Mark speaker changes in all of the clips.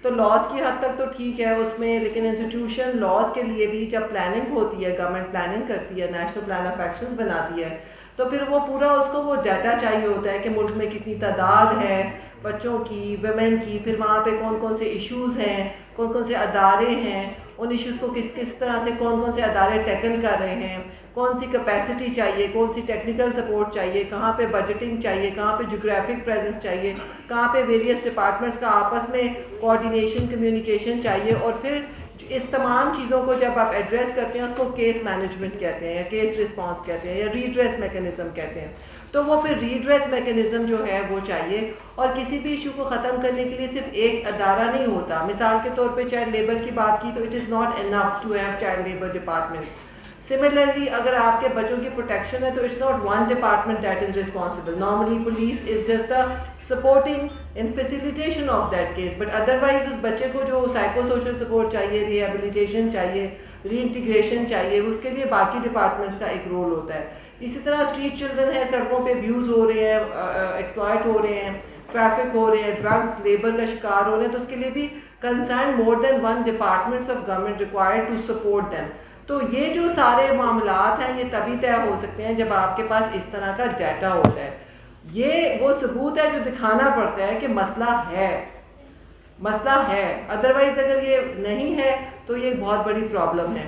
Speaker 1: تو لاس کی حد تک تو ٹھیک ہے اس میں، لیکن انسٹیٹیوشن لاس کے لیے بھی جب پلاننگ ہوتی ہے، گورنمنٹ پلاننگ کرتی ہے، نیشنل پلان آف ایکشنز بناتی ہے، تو پھر وہ پورا اس کو وہ ڈیٹا چاہیے ہوتا ہے کہ ملک میں کتنی تعداد ہے بچوں کی، ویمن کی، پھر وہاں پہ کون کون سے ایشوز ہیں، کون کون سے ادارے ہیں، ان ایشوز کو کس طرح سے کون کون سے ادارے ٹیکل کر رہے ہیں، کون سی کیپیسٹی چاہیے، کون سی ٹیکنیکل سپورٹ چاہیے، کہاں پہ بجٹنگ چاہیے، کہاں پہ جغرافک پریزنس چاہیے، کہاں پہ ویریس ڈپارٹمنٹس کا آپس میں کوآرڈینیشن کمیونیکیشن چاہیے. اور پھر اس تمام چیزوں کو جب آپ ایڈریس کرتے ہیں اس کو کیس مینجمنٹ کہتے ہیں یا کیس رسپانس کہتے ہیں یا ریڈریس میکینزم کہتے ہیں. تو وہ پھر ریڈریس میکینزم جو ہے وہ چاہیے. اور کسی بھی ایشو کو ختم کرنے کے لیے صرف ایک ادارہ نہیں ہوتا. مثال کے طور پہ چائلڈ لیبر کی بات کی تو it is not enough to have child labour department. Similarly اگر آپ کے بچوں کی پروٹیکشن ہے تو it's not one department that is responsible. Normally police is just the supporting in facilitation of that case, but otherwise اس بچے کو جو سائیکو سوشل سپورٹ چاہیے, ریہیبلیٹیشن چاہیے, ری انٹیگریشن چاہیے, اس کے لیے باقی ڈپارٹمنٹس کا ایک رول ہوتا ہے. اسی طرح اسٹریٹ چلڈرن ہے, سڑکوں پہ ابیوز ہو رہے ہیں, ایکسپلائٹ ہو رہے ہیں, ٹریفک ہو رہے ہیں, ڈرگس لیبر کا شکار ہو رہے ہیں, تو اس کے لیے بھی concern more than one departments of government required to support them. تو یہ جو سارے معاملات ہیں یہ تبھی طے ہو سکتے ہیں جب آپ کے پاس اس طرح کا ڈیٹا ہوتا ہے. یہ وہ ثبوت ہے جو دکھانا پڑتا ہے کہ مسئلہ ہے, مسئلہ ہے. ادروائز اگر یہ نہیں ہے تو یہ بہت بڑی پرابلم ہے.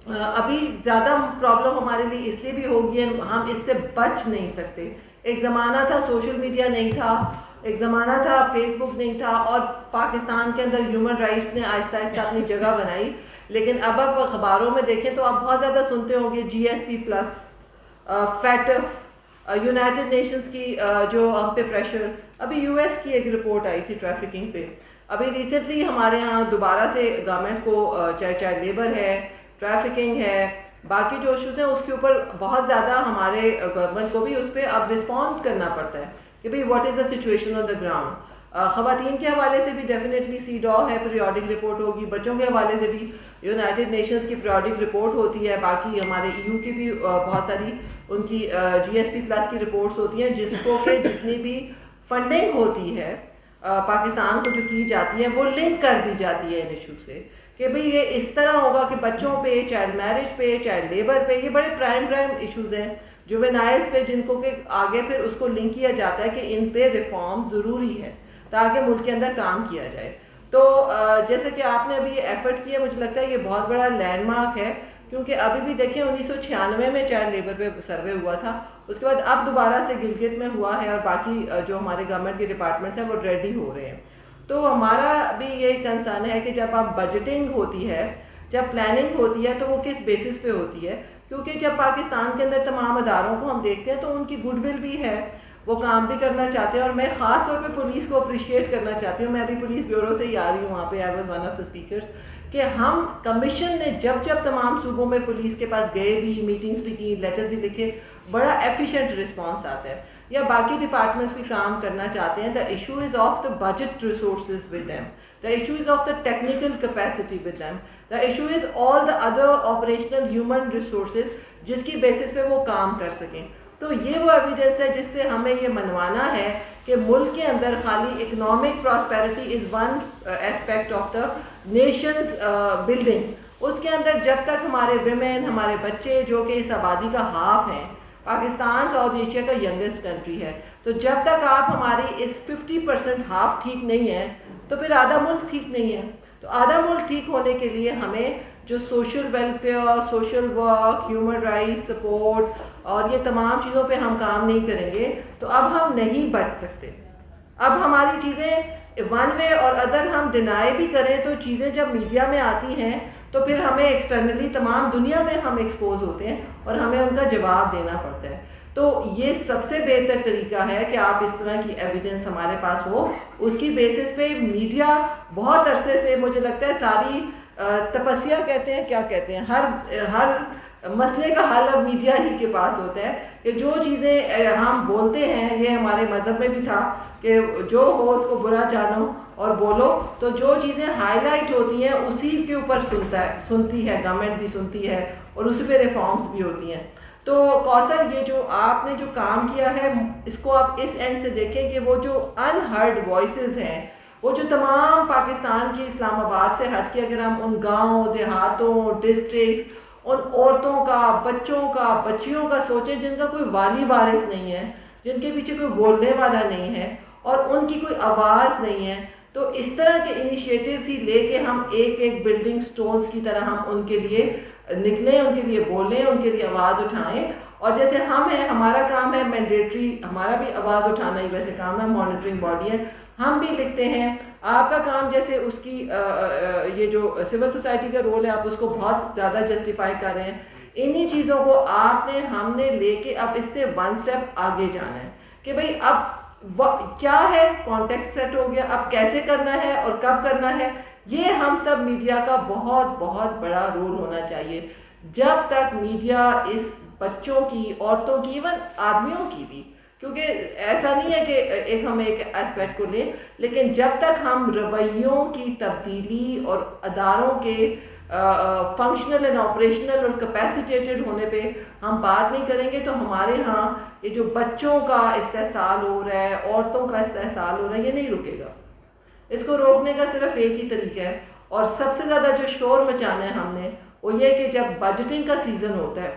Speaker 1: ابھی زیادہ پرابلم ہمارے لیے اس لیے بھی ہوگی ہے, ہم اس سے بچ نہیں سکتے. ایک زمانہ تھا سوشل میڈیا نہیں تھا, ایک زمانہ تھا فیس بک نہیں تھا, اور پاکستان کے اندر ہیومن رائٹس نے آہستہ آہستہ اپنی جگہ بنائی. لیکن اب آپ اخباروں میں دیکھیں تو آپ بہت زیادہ سنتے ہوں گے GSP+, فیٹف, یونائٹڈ نیشنز کی جو ہم پہ پریشر. ابھی US کی ایک رپورٹ آئی تھی ٹریفکنگ پہ. ابھی ریسنٹلی ہمارے ہاں دوبارہ سے گورنمنٹ کو چائلڈ لیبر ہے, ٹریفکنگ ہے, باقی جو ایشوز ہیں اس کے اوپر بہت زیادہ ہمارے گورنمنٹ کو بھی اس پہ اب رسپونڈ کرنا پڑتا ہے کہ بھئی what is the situation on the ground. خواتین کے حوالے سے بھی ڈیفینیٹلی CEDAW ہے, پیریوڈک رپورٹ ہوگی. بچوں کے حوالے سے بھی یونائٹڈ نیشنز کی پیریوڈک رپورٹ ہوتی ہے. باقی ہمارے EU کی بھی بہت ساری ان کی GSP+ کی رپورٹس ہوتی ہیں, جس کو کہ جتنی بھی فنڈنگ ہوتی ہے پاکستان کو جو کی جاتی ہے وہ لنک کر دی جاتی ہے ان ایشو سے کہ بھئی یہ اس طرح ہوگا کہ بچوں پہ, چائلڈ میرج پہ, چائلڈ لیبر پہ, یہ بڑے پرائم ایشوز ہیں, جوینائلز پہ, جن کو کہ آگے پھر اس کو لنک کیا جاتا ہے کہ ان پہ ریفارم ضروری ہے تاکہ ملک کے اندر کام کیا جائے. تو جیسے کہ آپ نے ابھی یہ ایفرٹ کیا, مجھے لگتا ہے یہ بہت بڑا لینڈ مارک ہے, کیونکہ ابھی بھی دیکھیں 1996 میں چائلڈ لیبر پہ سروے ہوا تھا, اس کے بعد اب دوبارہ سے گلگت میں ہوا ہے, اور باقی جو ہمارے گورنمنٹ کے ڈپارٹمنٹس ہیں وہ ریڈی ہو رہے ہیں. تو ہمارا بھی یہ کنسرن ہے کہ جب آپ بجٹنگ ہوتی ہے, جب پلاننگ ہوتی ہے, تو وہ کس بیسس پہ ہوتی ہے, کیونکہ جب پاکستان کے اندر تمام اداروں کو ہم دیکھتے ہیں تو ان کی گڈ ول بھی ہے, وہ کام بھی کرنا چاہتے ہیں. اور میں خاص طور پہ پولیس کو اپریشیٹ کرنا چاہتی ہوں. میں ابھی پولیس بیورو سے ہی آ رہی ہوں, وہاں پہ I was one of the speakers, کہ ہم کمیشن نے جب تمام صوبوں میں پولیس کے پاس گئے بھی, میٹنگز بھی کی, لیٹرز بھی لکھے, بڑا ایفیشینٹ رسپانس آتا ہے. یا باقی ڈپارٹمنٹس بھی کام کرنا چاہتے ہیں, the issue is of the budget resources with them, the issue is of the technical capacity with them, the issue is all the other operational human resources جس کی بیسس پہ وہ کام کر سکیں. تو یہ وہ ایویڈنس ہے جس سے ہمیں یہ منوانا ہے کہ ملک کے اندر خالی economic prosperity is one aspect of the nations building. اس کے اندر جب تک ہمارے ویمن, ہمارے بچے جو کہ اس آبادی کا ہاف ہیں, پاکستان ساؤتھ ایشیا کا ینگسٹ کنٹری ہے, تو جب تک آپ ہماری اس 50% ہاف ٹھیک نہیں ہے تو پھر آدھا ملک ٹھیک نہیں ہے. تو آدھا ملک ٹھیک ہونے کے لیے ہمیں جو social welfare, social work, human rights support اور یہ تمام چیزوں پہ ہم کام نہیں کریں گے تو اب ہم نہیں بچ سکتے. اب ہماری چیزیں ون وے اور ادر ہم ڈینائی بھی کریں تو چیزیں جب میڈیا میں آتی ہیں تو پھر ہمیں ایکسٹرنلی تمام دنیا میں ہم ایکسپوز ہوتے ہیں اور ہمیں ان کا جواب دینا پڑتا ہے. تو یہ سب سے بہتر طریقہ ہے کہ آپ اس طرح کی ایویڈنس ہمارے پاس ہو, اس کی بیسس پہ میڈیا بہت عرصے سے مجھے لگتا ہے ساری تپسیا کہتے ہیں, کیا کہتے ہیں, ہر مسئلے کا حل اب میڈیا ہی کے پاس ہوتا ہے کہ جو چیزیں ہم بولتے ہیں, یہ ہمارے مذہب میں بھی تھا کہ جو ہو اس کو برا جانو اور بولو, تو جو چیزیں ہائی لائٹ ہوتی ہیں اسی کے اوپر سنتی ہے گورنمنٹ بھی سنتی ہے, اور اسی پہ ریفارمز بھی ہوتی ہیں. تو کوثر, یہ جو آپ نے جو کام کیا ہے اس کو آپ اس اینڈ سے دیکھیں کہ وہ جو انہرڈ وائسز ہیں وہ جو تمام پاکستان کی اسلام آباد سے ہٹ کے اگر ہم ان گاؤں دیہاتوں ڈسٹرکٹس ان عورتوں کا بچوں کا بچیوں کا سوچیں جن کا کوئی والی وارث نہیں ہے, جن کے پیچھے کوئی بولنے والا نہیں ہے اور ان کی کوئی آواز نہیں ہے, تو اس طرح کے انیشیٹیوز ہی لے کے ہم ایک ایک بلڈنگ سٹونز کی طرح ہم ان کے لیے نکلیں, ان کے لیے بولیں, ان کے لیے آواز اٹھائیں. اور جیسے ہم ہیں, ہمارا کام ہے مینڈیٹری, ہمارا بھی آواز اٹھانا ہی ویسے کام ہے, مانیٹرنگ باڈی ہے, ہم بھی لکھتے ہیں. آپ کا کام جیسے اس کی یہ جو سول سوسائٹی کا رول ہے آپ اس کو بہت زیادہ جسٹیفائی کر رہے ہیں. انہی چیزوں کو آپ نے ہم نے لے کے اب اس سے ون سٹیپ آگے جانا ہے کہ بھئی اب کیا ہے, کانٹیکسٹ سیٹ ہو گیا, اب کیسے کرنا ہے اور کب کرنا ہے. یہ ہم سب میڈیا کا بہت بہت بڑا رول ہونا چاہیے. جب تک میڈیا اس بچوں کی, عورتوں کی, ایون آدمیوں کی بھی, کیونکہ ایسا نہیں ہے کہ ہم ایک اسپیکٹ کو لیں, لیکن جب تک ہم رویوں کی تبدیلی اور اداروں کے فنکشنل اینڈ آپریشنل اور کیپیسیٹیٹڈ ہونے پہ ہم بات نہیں کریں گے تو ہمارے ہاں یہ جو بچوں کا استحصال ہو رہا ہے, عورتوں کا استحصال ہو رہا ہے, یہ نہیں رکے گا. اس کو روکنے کا صرف ایک ہی طریقہ ہے, اور سب سے زیادہ جو شور مچانا ہے ہم نے وہ یہ کہ جب بجٹنگ کا سیزن ہوتا ہے,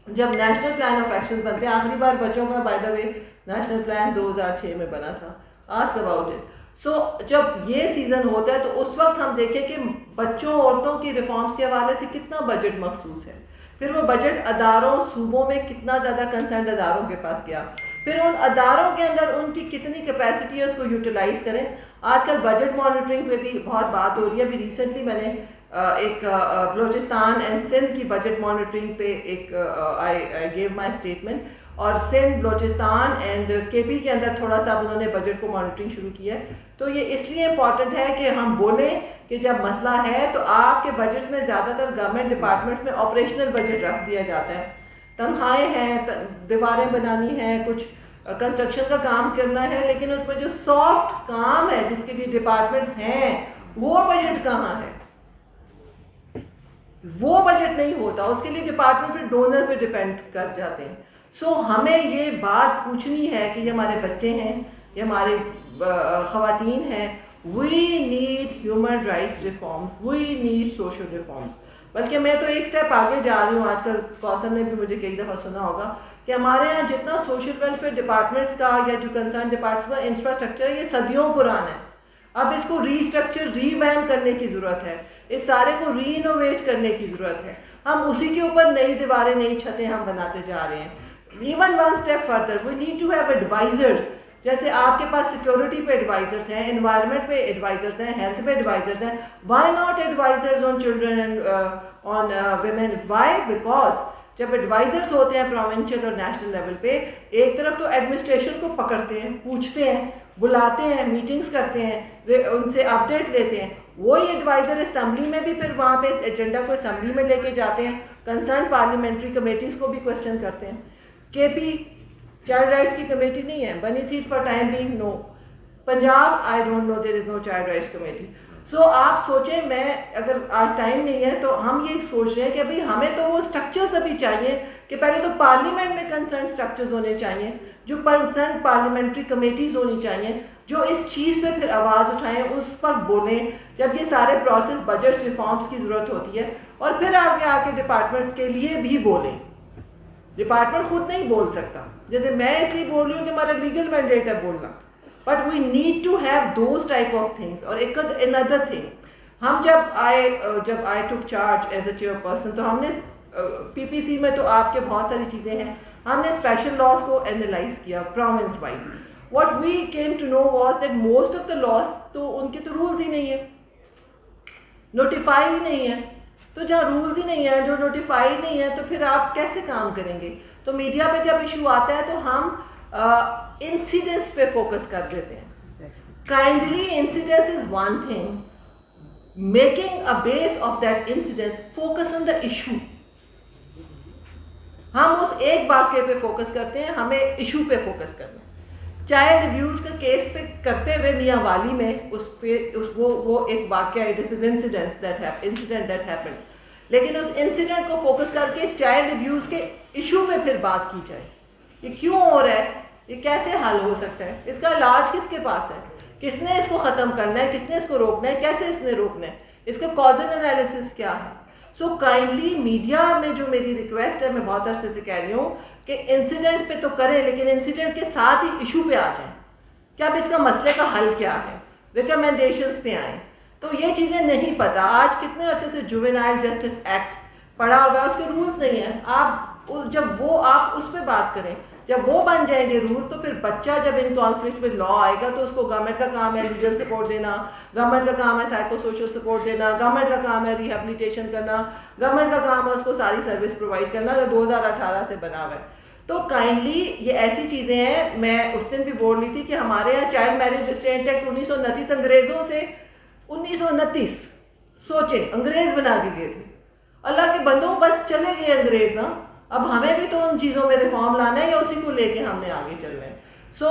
Speaker 1: جب نیشنل پلان آف ایکشن بنتے ہیں, آخری بار بچوں کا by the way national plan 2006 میں بنا تھا, آسک اباؤٹ اٹ. سو جب یہ سیزن ہوتا ہے تو اس وقت ہم دیکھیں کہ بچوں عورتوں کی ریفارمز کے حوالے سے کتنا بجٹ مخصوص ہے, پھر وہ بجٹ اداروں صوبوں میں کتنا زیادہ کنسرنڈ اداروں کے پاس گیا, پھر ان اداروں کے اندر ان کی کتنی کیپیسٹی ہے اس کو یوٹیلائز کریں. آج کل بجٹ مانیٹرنگ پہ بھی بہت بات ہو رہی ہے. ابھی ریسنٹلی میں نے ایک بلوچستان اینڈ سندھ کی بجٹ مانیٹرنگ پہ ایک آئی گیو مائی اسٹیٹمنٹ, اور سندھ بلوچستان اینڈ کے پی کے اندر تھوڑا سا انہوں نے بجٹ کو مانیٹرنگ شروع کیا ہے. تو یہ اس لیے امپورٹنٹ ہے کہ ہم بولیں کہ جب مسئلہ ہے تو آپ کے بجٹس میں زیادہ تر گورنمنٹ ڈپارٹمنٹس میں آپریشنل بجٹ رکھ دیا جاتا ہے, تنخواہیں ہیں, دیواریں بنانی ہیں, کچھ کنسٹرکشن کا کام کرنا ہے, لیکن اس میں جو سافٹ کام ہے جس کے لیے ڈپارٹمنٹس ہیں وہ بجٹ کہاں ہے, وہ بجٹ نہیں ہوتا. اس کے لیے ڈپارٹمنٹ پہ ڈونر پہ ڈیپینڈ کر جاتے ہیں. سو ہمیں یہ بات پوچھنی ہے کہ یہ ہمارے بچے ہیں, یہ ہمارے خواتین ہیں, we need human rights reforms, we need social reforms. بلکہ میں تو ایک سٹیپ آگے جا رہی ہوں. آج کل کوثر نے بھی مجھے کئی دفعہ سنا ہوگا کہ ہمارے یہاں جتنا سوشل ویلفیئر ڈپارٹمنٹس کا یا جو کنسرن ڈپارٹمنٹس کا انفراسٹرکچر ہے یہ صدیوں پرانا ہے. اب اس کو ری اسٹرکچر ری ویمپ کرنے کی ضرورت ہے, اس سارے کو ری انوویٹ کرنے کی ضرورت ہے. ہم اسی کے اوپر نئی دیواریں, نئی چھتیں ہم بناتے جا رہے ہیں. Even one step further we need to have advisors. جیسے آپ کے پاس سیکورٹی پہ ایڈوائزرز ہیں, انوائرمنٹ پہ ایڈوائزرز ہیں, ہیلتھ پہ ایڈوائزرز ہیں. Why not advisors on children and on women? Why? Because جب ایڈوائزرز ہوتے ہیں پروونشل اور نیشنل لیول پہ, ایک طرف تو ایڈمنسٹریشن کو پکڑتے ہیں, پوچھتے ہیں, بلاتے ہیں, میٹنگز کرتے ہیں, ان سے اپڈیٹ لیتے ہیں. وہی ایڈوائزر اسمبلی میں بھی پھر وہاں پہ ایجنڈا کو اسمبلی میں لے کے جاتے ہیں, کنسرن پارلیمنٹری کمیٹیز کو بھی کوشچن کرتے ہیں. کے پی چائلڈ رائٹس کی کمیٹی نہیں ہے, بنی تھی for time being, no. Punjab I don't know, there is no child rights committee. So آپ سوچیں, میں اگر آج ٹائم نہیں ہے تو ہم یہ سوچ رہے ہیں کہ ابھی ہمیں تو وہ اسٹرکچرز ابھی چاہیے کہ پہلے تو پارلیمنٹ میں کنسرن اسٹرکچرز ہونے چاہیے, جو کنسرن پارلیمنٹری کمیٹیز ہونی چاہیے, جو اس چیز پہ پھر آواز اٹھائیں, اس وقت بولیں جب یہ سارے پروسیس بجٹ ریفارمز کی ضرورت ہوتی ہے, اور پھر آگے آ کے ڈپارٹمنٹس کے لیے بھی بولیں. ڈپارٹمنٹ خود نہیں بول سکتا, جیسے میں اس لیے بول رہی ہوں کہ ہمارا لیگل مینڈیٹ ہے بولنا, but we need to have those type of things. اور ایک اندر تھنگ, ہم جب I took charge as a chairperson تو ہم نے پی پی سی میں تو آپ کے بہت ساری چیزیں ہیں, ہم نے اسپیشل لاز کو اینالائز کیا province wise. What we came to know was that most of the laws تو ان کے تو رولز ہی نہیں ہیں, نوٹیفائی ہی نہیں ہے. تو جہاں رولز ہی نہیں ہیں, جو نوٹیفائی نہیں ہے, تو پھر آپ کیسے کام کریں گے؟ تو میڈیا پہ جب ایشو آتا ہے تو ہم انسیڈنس پہ فوکس کر دیتے ہیں. Kindly incidence is one thing, making a base of that incidence, focus on the issue. ہم اس ایک واقعے پہ فوکس کرتے ہیں, ہمیں ایشو پہ فوکس کرنا ہے. چائلڈ ابیوز کا کیس پہ کرتے ہوئے میاں والی میں وہ ایک واقعہ ہے, دس از انسیڈنٹ دیٹ ہیپنڈ, لیکن اس انسیڈنٹ کو فوکس کر کے چائلڈ ابیوز کے ایشو پہ پھر بات کی جائے. یہ کیوں ہو رہا ہے, یہ کیسے حل ہو سکتا ہے, اس کا علاج کس کے پاس ہے, کس نے اس کو ختم کرنا ہے, کس نے اس کو روکنا ہے, کیسے اس نے روکنا ہے, اس کا کازل انالیسس کیا ہے. سو کائنڈلی میڈیا میں جو میری ریکویسٹ ہے, میں بہت عرصے سے کہہ رہی ہوں کہ انسیڈنٹ پہ تو کریں لیکن انسیڈنٹ کے ساتھ ہی ایشو پہ آ جائیں کہ اب اس کا مسئلے کا حل کیا ہے, ریکمنڈیشنز پہ آئیں. تو یہ چیزیں نہیں پتہ. آج کتنے عرصے سے جوینائل جسٹس ایکٹ پڑھا ہوا ہے, اس کے رولز نہیں ہیں. آپ جب وہ آپ اس پہ بات کریں, جب وہ بن جائیں گے رولز, تو پھر بچہ جب ان کانفلکٹ میں لا آئے گا تو اس کو گورنمنٹ کا کام ہے لیگل سپورٹ دینا, گورنمنٹ کا کام ہے سائیکو سوشل سپورٹ دینا, گورنمنٹ کا کام ہے ریہیبلیٹیشن کرنا, گورنمنٹ کا کام ہے اس کو ساری سروس پرووائڈ کرنا, جو 2018 سے بنا ہوا ہے. تو کائنڈلی یہ ایسی چیزیں ہیں. میں اس دن بھی بول رہی تھی کہ ہمارے یہاں چائلڈ میرج ریسٹرینٹ ایکٹ 1929 انگریزوں سے 1929 سوچیں انگریز بنا کے گئے تھے. اللہ کے بندوں بس چلے گئے انگریز نا, اب ہمیں بھی تو ان چیزوں میں ریفارم لانا ہے یا اسی کو لے کے ہم نے آگے چلنا ہے. So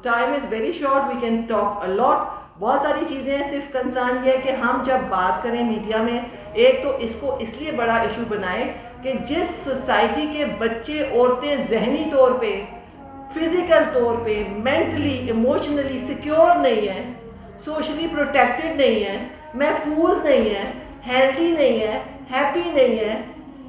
Speaker 1: time is very short, we can talk a lot. بہت ساری چیزیں ہیں. صرف کنسرن یہ ہے کہ ہم جب بات کریں میڈیا میں, ایک تو اس کو اس لیے بڑا ایشو بنائیں کہ جس سوسائٹی کے بچے عورتیں ذہنی طور پہ, فزیکل طور پہ, مینٹلی ایموشنلی سیکیور نہیں ہیں, سوشلی پروٹیکٹڈ نہیں ہیں, محفوظ نہیں ہیں, ہیلدی نہیں ہے, ہیپی نہیں ہے,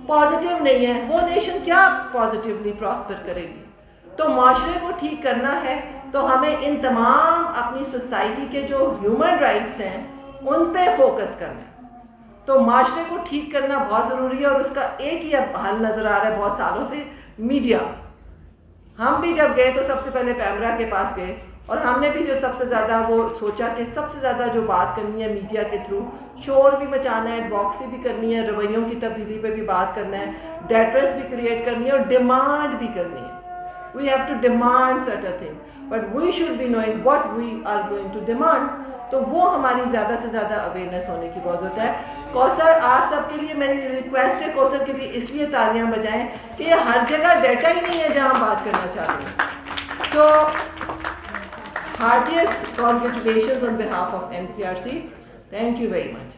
Speaker 1: پازیٹیو نہیں ہے, وہ نیشن کیا پازیٹیولی پراسپر کرے گی. تو معاشرے کو ٹھیک کرنا ہے تو ہمیں ان تمام اپنی سوسائٹی کے جو ہیومن رائٹس ہیں ان پہ فوکس کرنا ہے. تو معاشرے کو ٹھیک کرنا بہت ضروری ہے, اور اس کا ایک ہی اب حل نظر آ رہا ہے بہت سالوں سے, میڈیا. ہم بھی جب گئے تو سب سے پہلے پیمرا کے پاس گئے, اور ہم نے بھی جو سب سے زیادہ وہ سوچا کہ سب سے زیادہ جو بات کرنی ہے میڈیا کے تھرو, شور بھی مچانا ہے, ایڈوکسی بھی کرنی ہے, رویوں کی تبدیلی پہ بھی بات کرنا ہے, ڈیٹرس بھی کریٹ کرنی ہے, اور ڈیمانڈ بھی کرنی ہے. We have to demand certain things, but we should be knowing what we are going to demand. تو وہ ہماری زیادہ سے زیادہ اویئرنیس ہونے کی بہت ضرورت ہے. کوثر آپ سب کے لیے میری ریکویسٹ ہے, کوثر کے لیے اس لیے تالیاں بجائیں کہ ہر جگہ ڈیٹا ہی نہیں ہے جہاں ہم بات کرنا چاہتے ہیں. سو heartiest congratulations on behalf of NCRC. Thank you very much.